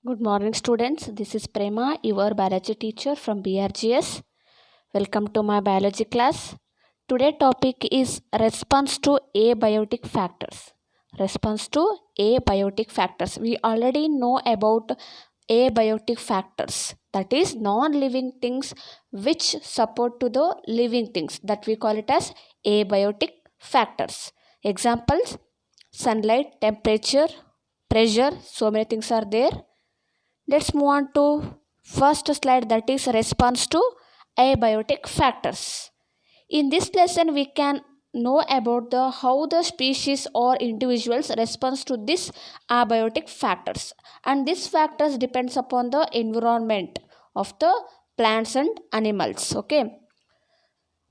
Good morning, students. This is Prema, your biology teacher from BRGS. Welcome to my biology class. Today topic is response to abiotic factors. Response to abiotic factors. We already know about abiotic factors, that is non-living things which support to the living things, that we call it as abiotic factors. Examples: sunlight, temperature, pressure, so many things are there. Let's move on to first slide, that is response to abiotic factors. In this lesson we can know about the how the species or individuals responds to this abiotic factors, and these factors depends upon the environment of the plants and animals. Okay,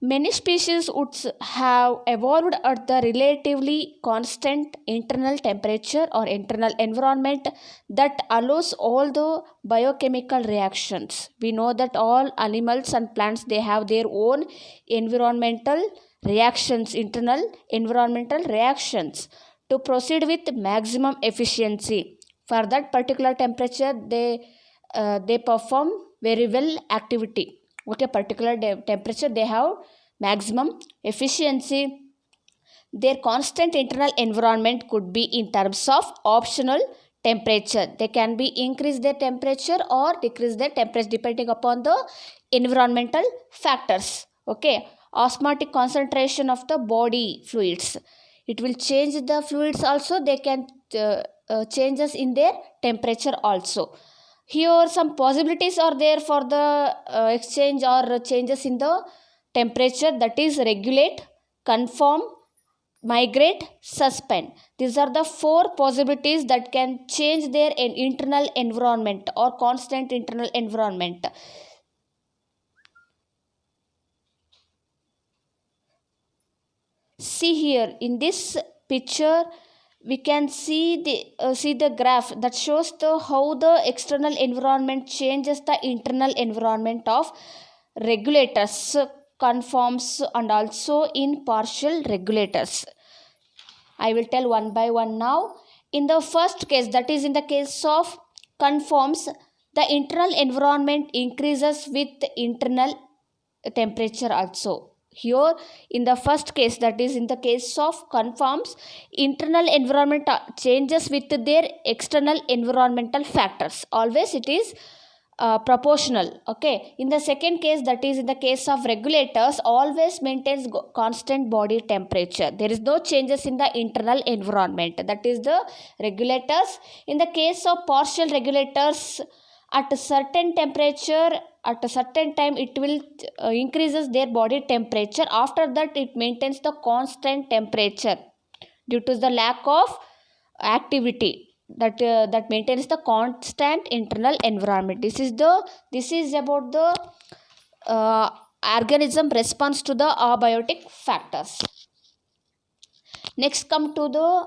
many species would have evolved at the relatively constant internal temperature or internal environment that allows all the biochemical reactions. We know that all animals and plants, they have their own environmental reactions, internal environmental reactions, to proceed with maximum efficiency. For that particular temperature, they perform very well activity. Okay, particular temperature, they have maximum efficiency. Their constant internal environment could be in terms of optional temperature. They can be increase their temperature or decrease their temperature depending upon the environmental factors. Okay, osmotic concentration of the body fluids, it will change the fluids also. They can changes in their temperature also. Here some possibilities are there for the exchange or changes in the temperature, that is regulate, conform, migrate, suspend. These are the four possibilities that can change their internal environment or constant internal environment. See here in this picture we can see the graph that shows the how the external environment changes the internal environment of regulators, conforms, and also in partial regulators. I will tell one by one now. In the first case, that is in the case of conforms, the internal environment increases with internal temperature also. Here in the first case, that is in the case of conforms, internal environment changes with their external environmental factors. Always it is proportional. Okay, in the second case, that is in the case of regulators, always maintains constant body temperature. There is no changes in the internal environment, that is the regulators. In the case of partial regulators, at a certain temperature, at a certain time, it will increases their body temperature. After that it maintains the constant temperature due to the lack of activity, that maintains the constant internal environment. This is about the organism response to the abiotic factors. Next come to the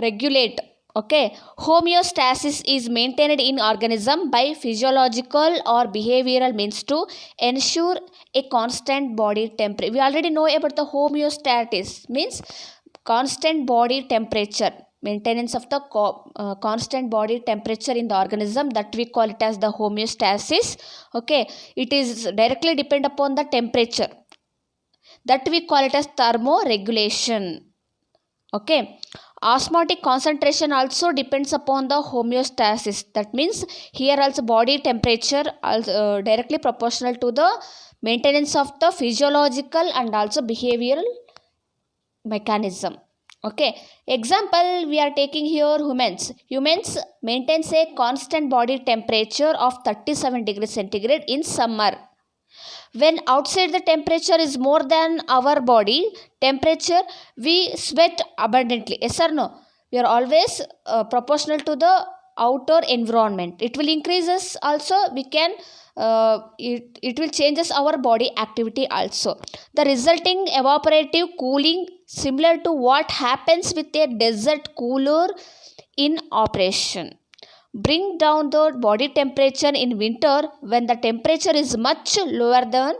regulate. Okay, homeostasis is maintained in organism by physiological or behavioral means to ensure a constant body temperature. We already know about the homeostasis, means constant body temperature, maintenance of the constant body temperature in the organism, that we call it as the homeostasis. Okay, it is directly depend upon the temperature, that we call it as thermoregulation. Okay, osmotic concentration also depends upon the homeostasis. That means here also body temperature also directly proportional to the maintenance of the physiological and also behavioral mechanism. Okay, example we are taking here humans maintains a constant body temperature of 37 degrees centigrade in summer. When outside the temperature is more than our body temperature, we sweat abundantly. Yes or no? We are always proportional to the outer environment. It will increases also. We can it will changes our body activity also. The resulting evaporative cooling similar to what happens with a desert cooler in operation. Bring down the body temperature in winter when the temperature is much lower than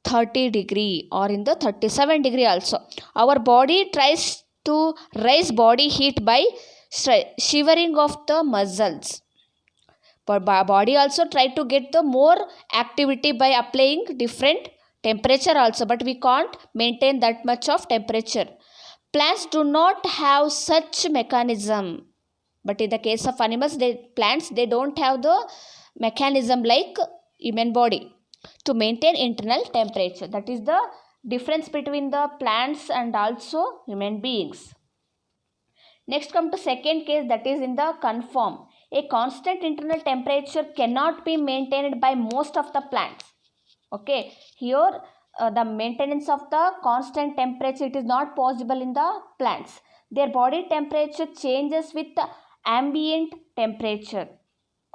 30 degree or in the 37 degree also. Our body tries to raise body heat by shivering of the muscles. body also try to get the more activity by applying different temperature also, but we can't maintain that much of temperature. Plants do not have such mechanism, but in the case of animals, plants they don't have the mechanism like human body to maintain internal temperature. That is the difference between the plants and also human beings. Next come to second case, that is in the conform. A constant internal temperature cannot be maintained by most of the plants. Okay, here the maintenance of the constant temperature, it is not possible in the plants. Their body temperature changes with the ambient temperature.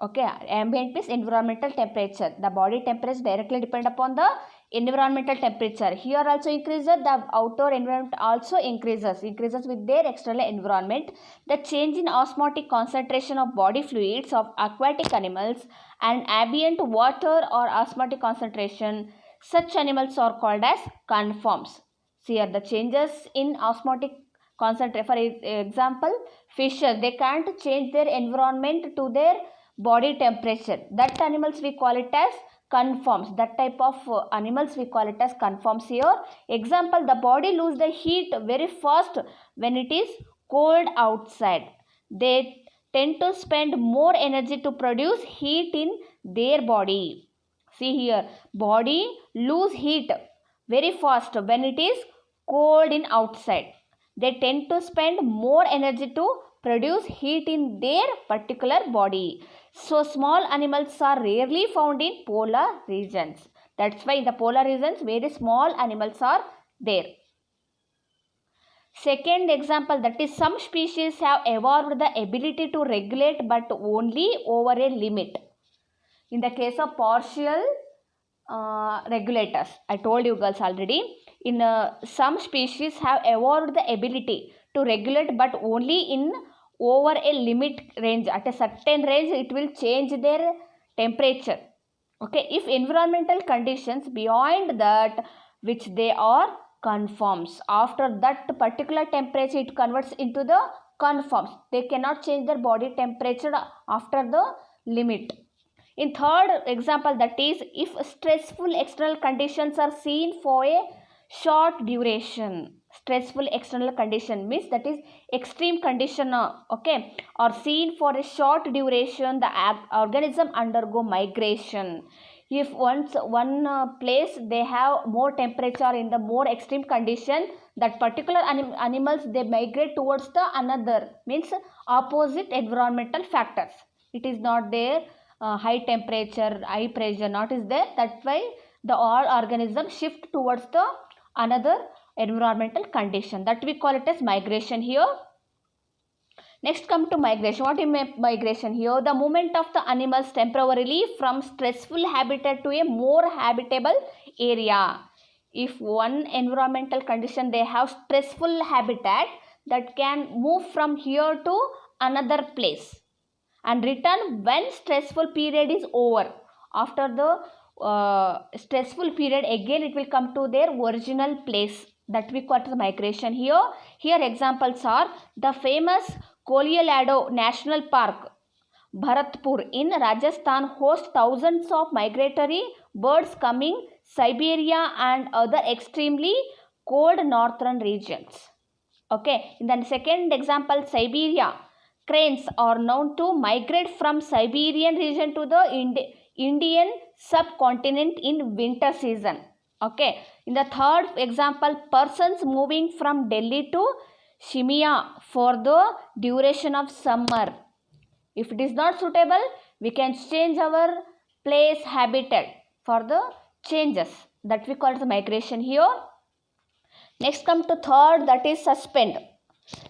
Okay, ambient means environmental temperature. The body temperature directly depend upon the environmental temperature. Here also increases, the outer environment also increases with their external environment. The change in osmotic concentration of body fluids of aquatic animals and ambient water or osmotic concentration, such animals are called as conforms. See here the changes in osmotic concentration. For example, fishes, they can't change their environment to their body temperature. That animals we call it as conforms. That type of animals we call it as conforms here. Example, the body lose the heat very fast when it is cold outside. They tend to spend more energy to produce heat in their body. See here, body lose heat very fast when it is cold in outside. They tend to spend more energy to produce heat in their particular body. So small animals are rarely found in polar regions. That's why in the polar regions very small animals are there. Second example, that is some species have evolved the ability to regulate but only over a limit. In the case of partial regulators, I told you girls already, in some species have evolved the ability to regulate but only in over a limit range. At a certain range it will change their temperature. Okay, if environmental conditions beyond that which they are conforms, after that particular temperature it converts into the conforms. They cannot change their body temperature after the limit. In third example, that is if stressful external conditions are seen for a short duration. Stressful external condition means that is extreme condition, okay, or seen for a short duration, the organism undergo migration. If once one place they have more temperature in the more extreme condition, that particular animals they migrate towards the another, means opposite environmental factors. It is not there high temperature, high pressure, not is there. That's why the all organisms shift towards the another environmental condition, that we call it as migration here. Next come to migration. What is migration here? The movement of the animals temporarily from stressful habitat to a more habitable area. If one environmental condition they have stressful habitat, that can move from here to another place and return when stressful period is over. After the stressful period, again it will come to their original place, that we call it migration here. Here examples are the famous Colorado National Park, Bharatpur in Rajasthan hosts thousands of migratory birds coming Siberia and other extremely cold northern regions. Okay, in the second example, Siberia, cranes are known to migrate from Siberian region to the Indian subcontinent in winter season. Okay, in the third example, persons moving from Delhi to Shimia for the duration of summer. If it is not suitable, we can change our place habitat for the changes, that we call it the migration here. Next come to third, that is suspend.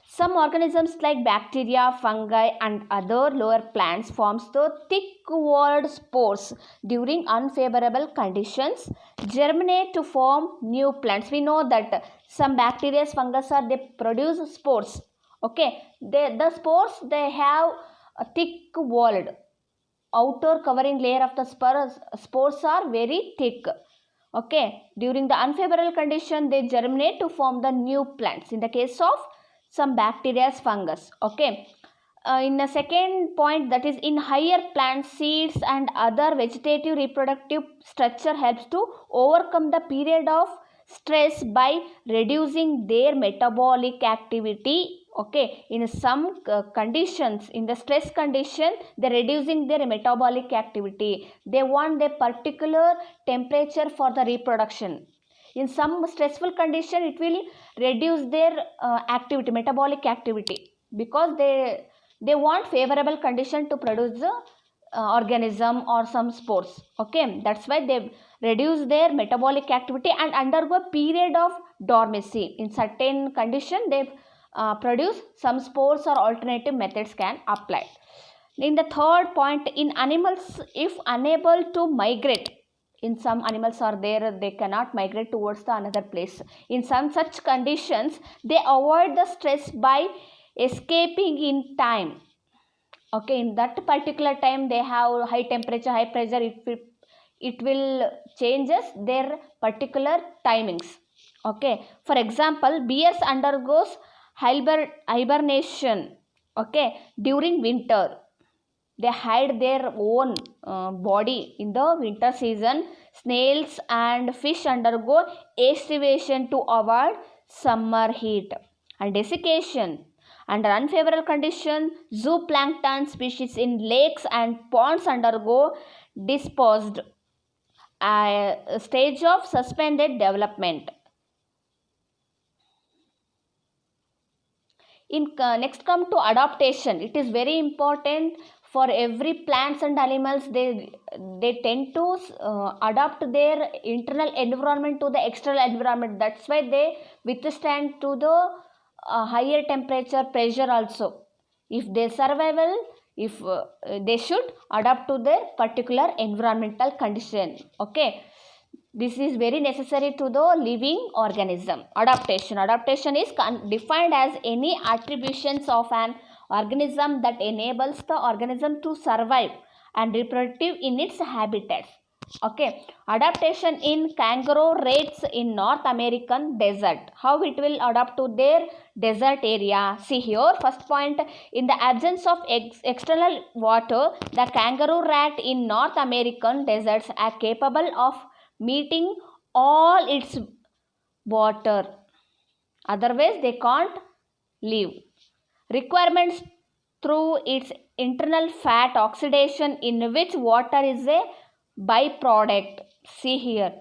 Some organisms like bacteria, fungi and other lower plants forms the thick-walled spores during unfavorable conditions, germinate to form new plants. We know that some bacteria, fungus are they produce spores. Okay, the spores they have a thick-walled. Outer covering layer of the spores are very thick. Okay, during the unfavorable condition they germinate to form the new plants. In the case of some bacteria, fungus. Okay, in a second point, that is in higher plant, seeds and other vegetative reproductive structure helps to overcome the period of stress by reducing their metabolic activity. Okay, in some conditions, in the stress condition, they're reducing their metabolic activity. They want a particular temperature for the reproduction. In some stressful condition, it will reduce their activity, metabolic activity, because they want favorable condition to produce the organism or some spores. Okay, that's why they reduce their metabolic activity and undergo period of dormancy. In certain condition, they produce some spores, or alternative methods can apply. In the third point, in animals, if unable to migrate, in some animals are there, they cannot migrate towards the another place. In some such conditions, they avoid the stress by escaping in time. Okay, in that particular time they have high temperature, high pressure, it will changes their particular timings. Okay, for example, bears undergoes hibernation, okay, during winter. They hide their own body in the winter season. Snails and fish undergo aestivation to avoid summer heat. And desiccation, under unfavorable condition, zooplankton species in lakes and ponds undergo disposed, a stage of suspended development. Next come to adaptation. It is very important for every plants and animals. They tend to adapt their internal environment to the external environment. That's why they withstand to the higher temperature, pressure also. If they survival, if they should adapt to their particular environmental condition. Okay, this is very necessary to the living organism. Adaptation is defined as any attributions of an organism that enables the organism to survive and reproduce in its habitats. Okay, adaptation in kangaroo rates in North American desert. How it will adapt to their desert area? See here, first point, in the absence of external water, the kangaroo rat in North American deserts are capable of meeting all its water, otherwise they can't live. Requirements through its internal fat oxidation, in which water is a byproduct. See here,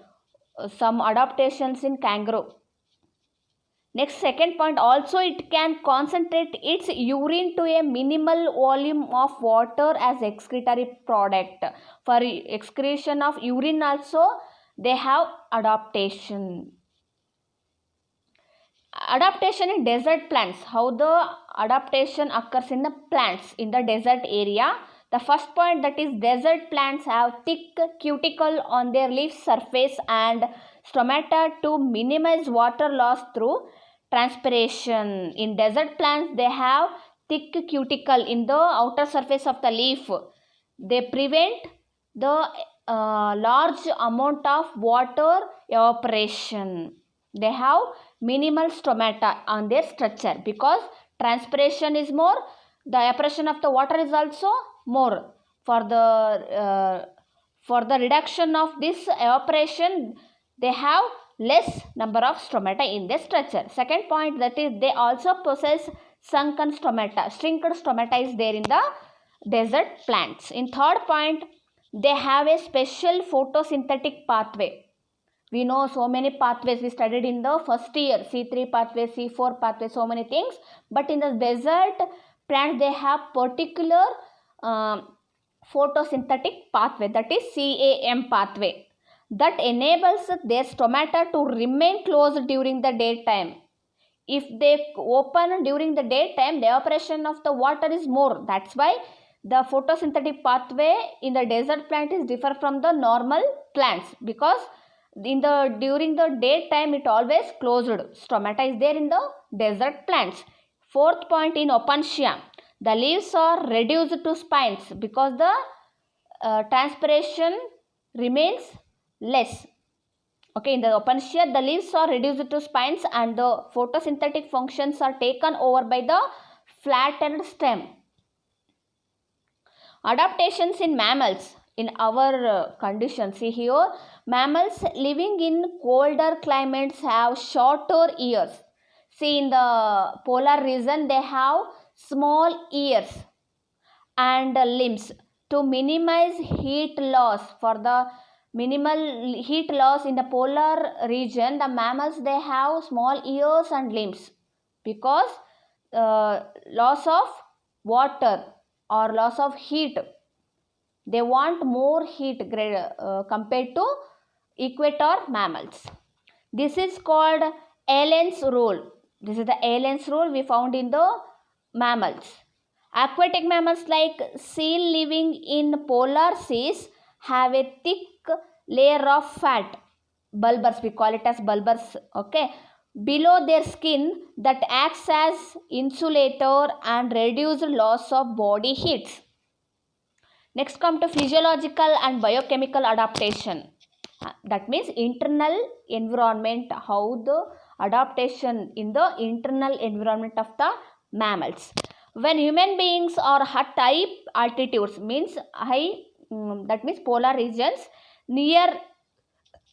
some adaptations in kangaroo. Next, second point, also it can concentrate its urine to a minimal volume of water as excretory product. For excretion of urine also they have adaptation. Adaptation in desert plants. How the adaptation occurs in the plants in the desert area? The first point, that is desert plants have thick cuticle on their leaf surface and stomata to minimize water loss through transpiration. In desert plants, they have thick cuticle in the outer surface of the leaf. They prevent the large amount of water evaporation. They have minimal stomata on their structure, because transpiration is more, the evaporation of the water is also more. For the reduction of this evaporation, they have less number of stomata in their structure. Second point, that is they also possess sunken stomata. Shrinked stomata is there in the desert plants. In third point, they have a special photosynthetic pathway. We know so many pathways we studied in the first year, C3 pathway, C4 pathway, so many things. But in the desert plants, they have particular photosynthetic pathway, that is CAM pathway, that enables their stomata to remain closed during the daytime. If they open during the daytime, the evaporation of the water is more. That's why the photosynthetic pathway in the desert plant is different from the normal plants, because during the daytime it always closed. Stomata is there in the desert plants. Fourth point, in Opuntia, the leaves are reduced to spines because the transpiration remains less. Okay, in the Opuntia, the leaves are reduced to spines and the photosynthetic functions are taken over by the flattened stem. Adaptations in mammals in our conditions. See here, mammals living in colder climates have shorter ears. See, in the polar region, they have small ears and limbs to minimize heat loss. For the minimal heat loss in the polar region, the mammals they have small ears and limbs because loss of water or loss of heat. They want more heat compared to equator mammals. This is called Allen's rule. This is the Allen's rule we found in the mammals. Aquatic mammals like seal living in polar seas have a thick layer of fat, bulbous, we call it as bulbous, okay, below their skin that acts as insulator and reduce loss of body heat. Next come to physiological and biochemical adaptation. That means internal environment, how the adaptation in the internal environment of the mammals. When human beings are at high altitudes, means high, that means polar regions near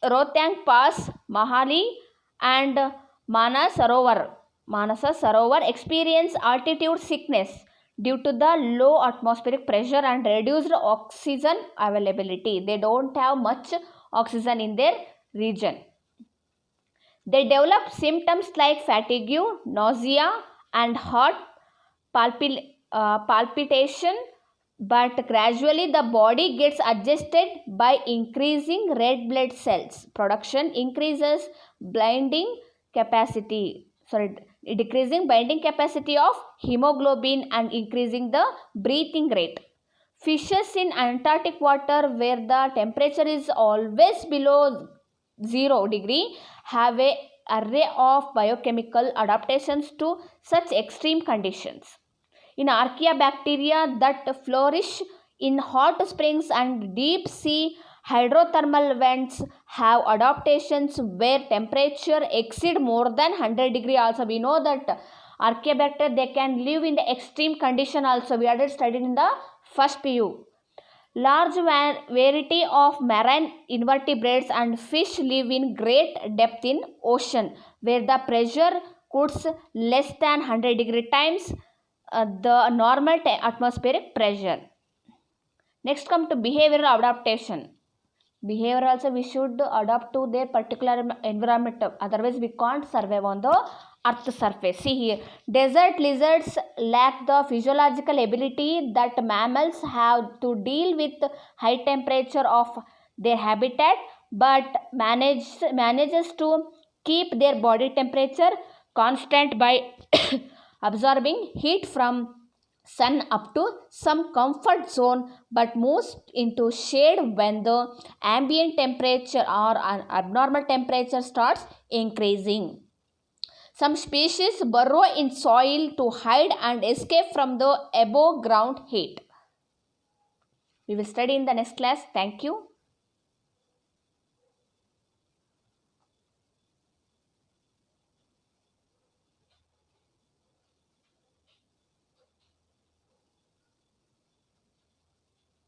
Rohtang Pass, Mahali and Manasa Sarovar experience altitude sickness due to the low atmospheric pressure and reduced oxygen availability. They don't have much oxygen in their region. They develop symptoms like fatigue, nausea and heart palpitation, but gradually the body gets adjusted by increasing red blood cells production, increases binding capacity, decreasing binding capacity of hemoglobin and increasing the breathing rate. Fishes in Antarctic water where the temperature is always below 0 degree have a array of biochemical adaptations to such extreme conditions. In archaea bacteria that flourish in hot springs and deep sea hydrothermal vents have adaptations where temperature exceed more than 100 degree. Also we know that archaea bacteria they can live in the extreme condition also. We already studied in the first PU. Large variety of marine invertebrates and fish live in great depth in ocean where the pressure cools less than 100 degree times the normal atmospheric pressure. Next come to behavioral adaptation. Behavior also we should adapt to their particular environment, otherwise we can't survive on the earth surface. See here, desert lizards lack the physiological ability that mammals have to deal with high temperature of their habitat, but manages to keep their body temperature constant by absorbing heat from sun up to some comfort zone, but moves into shade when the ambient temperature or an abnormal temperature starts increasing. Some species burrow in soil to hide and escape from the above ground heat. We will study in the next class. Thank you.